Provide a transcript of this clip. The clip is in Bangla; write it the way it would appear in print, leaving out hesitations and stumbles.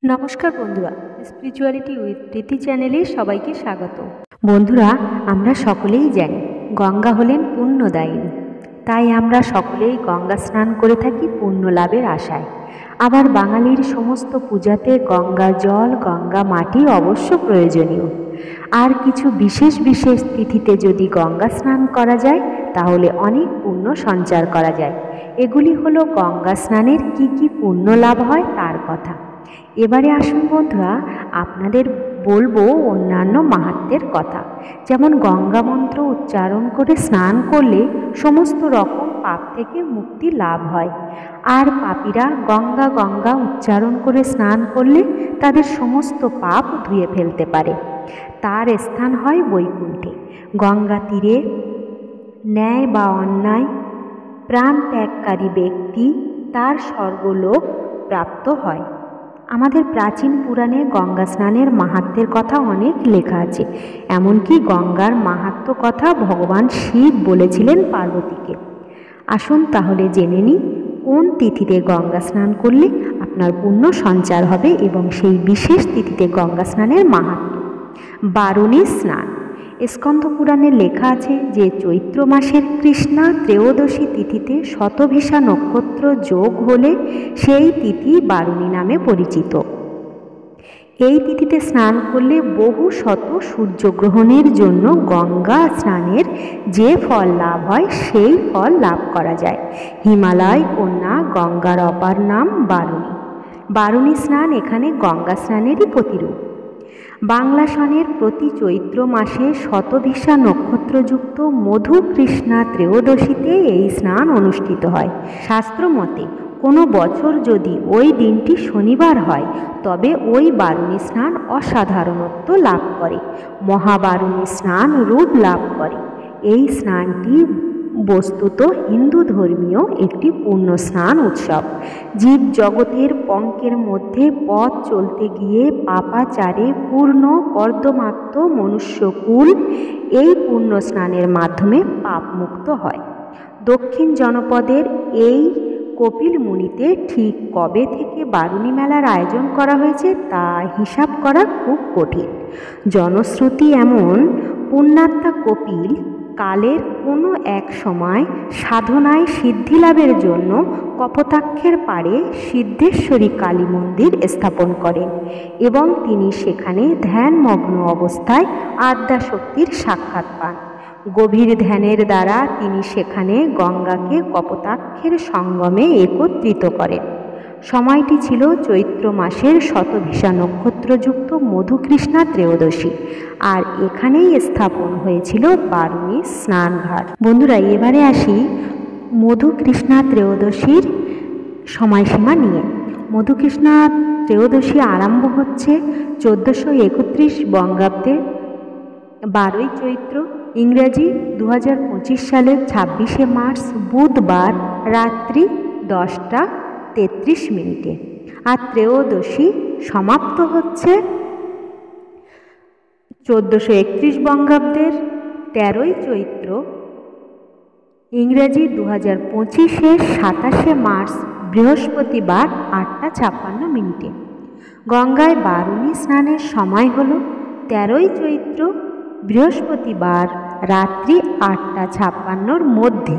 নমস্কার বন্ধুরা, স্পিরিচুয়ালিটি উইথ প্রীতি চ্যানেলে সবাইকে স্বাগত। বন্ধুরা, আমরা সকলেই জানি গঙ্গা হলেন পুণ্যদায়িনী। তাই আমরা সকলেই গঙ্গা স্নান করে থাকি পুণ্য লাভের আশায়। আবার বাঙালির সমস্ত পূজাতে গঙ্গা জল, গঙ্গা মাটি অবশ্য প্রয়োজনীয়। আর কিছু বিশেষ বিশেষ তিথিতে যদি গঙ্গা স্নান করা যায় তাহলে অনেক পুণ্য সঞ্চার করা যায়। এগুলি হলো গঙ্গা স্নানের কি কি পুণ্য লাভ হয় তার কথা। এবারে আসুন বন্ধুরা, আপনাদের বলবো অন্যান্য মাহাত্ম্যের কথা। যেমন গঙ্গা মন্ত্র উচ্চারণ করে স্নান করলে সমস্ত রকম পাপ থেকে মুক্তি লাভ হয়। আর পাপীরা গঙ্গা গঙ্গা উচ্চারণ করে স্নান করলে তাদের সমস্ত পাপ ধুয়ে ফেলতে পারে। তার স্থান হয় বৈকুণ্ঠে। গঙ্গা তীরে ন্যায় বা অন্যায় প্রাণ ত্যাগকারী ব্যক্তি তার স্বর্গলোক প্রাপ্ত হয়। আমাদের প্রাচীন পুরাণে গঙ্গা স্নানের মাহাত্ম্যের কথা অনেক লেখা আছে। এমনকি গঙ্গার মাহাত্ম্য কথা ভগবান শিব বলেছিলেন পার্বতীকে। আসুন তাহলে জেনে নিই কোন তিথিতে গঙ্গা স্নান করলে আপনার পুণ্য সঞ্চার হবে এবং সেই বিশেষ তিথিতে গঙ্গা স্নানের মাহাত্ম্য। বারুণী স্নান। স্কন্দ পুরাণে লেখা আছে যে চৈত্র মাসের কৃষ্ণা ত্রয়োদশী তিথিতে শতভিষা নক্ষত্র যোগ হলে সেই তিথি বারুণী নামে পরিচিত। এই তিথিতে স্নান করলে বহু শত সূর্যগ্রহণের জন্য গঙ্গা স্নানের যে ফল লাভ হয় সেই ফল লাভ করা যায়। হিমালয় কন্যা গঙ্গার অপার নাম বারুণী। বারুণী স্নান এখানে গঙ্গা স্নানেরই প্রতিরূপ। বাংলা সনের প্রতি চৈত্র মাসে শতভিষা নক্ষত্রযুক্ত মধু কৃষ্ণা ত্রয়োদশীতে এই স্নান অনুষ্ঠিত হয়। শাস্ত্র মতে কোনো বছর যদি ওই দিনটি শনিবার হয় তবে ওই বারুণী স্নান অসাধারণত্ব লাভ করে, মহাবারুণী স্নান রূপ লাভ করে। এই স্নানটি বস্তুত হিন্দু ধর্মীয় একটি পূর্ণ স্নান উৎসব। জীব জগতের পঙ্কের মধ্যে পথ চলতে গিয়ে পাপাচারে পূর্ণ কর্দমাক্ত মনুষ্যকুল এই পূর্ণ স্নানের মাধ্যমে পাপমুক্ত হয়। দক্ষিণ জনপদের এই কপিলমুনিতে ঠিক কবে থেকে বারুণী মেলার আয়োজন করা হয়েছে তা হিসাব করা খুব কঠিন। জনশ্রুতি এমন, পুণ্যাত্মা কপিল কালের কোনো এক সময় সাধনায় সিদ্ধিলাভের জন্য কপোতাক্ষের পাড়ে সিদ্ধেশ্বরী কালী মন্দির স্থাপন করেন এবং তিনি সেখানে ধ্যানমগ্ন অবস্থায় আদ্যাশক্তির সাক্ষাৎ পান। গভীর ধ্যানের দ্বারা তিনি সেখানে গঙ্গাকে কপোতাক্ষের সঙ্গমে একত্রিত করেন। সময়টি ছিল চৈত্র মাসের শতভিষা নক্ষত্রযুক্ত মধুকৃষ্ণা ত্রয়োদশী, আর এখানেই স্থাপন হয়েছিল বারুণী স্নানঘাট। বন্ধুরা, এবারে আসি মধুকৃষ্ণা ত্রয়োদশীর সময়সীমা নিয়ে। মধুকৃষ্ণা ত্রয়োদশী আরম্ভ হচ্ছে 1431 বঙ্গাব্দের 12ই চৈত্র, ইংরেজি 2025 সালের 26শে মার্চ বুধবার রাত্রি 10:33। আর ত্রয়োদশী সমাপ্ত হচ্ছে 1431 বঙ্গাব্দের 13ই চৈত্র, ইংরেজি 2025-এর 27শে মার্চ বৃহস্পতিবার 8:56। গঙ্গায় বারুণী স্নানের সময় হল 13ই চৈত্র বৃহস্পতিবার রাত্রি 8:56 মধ্যে।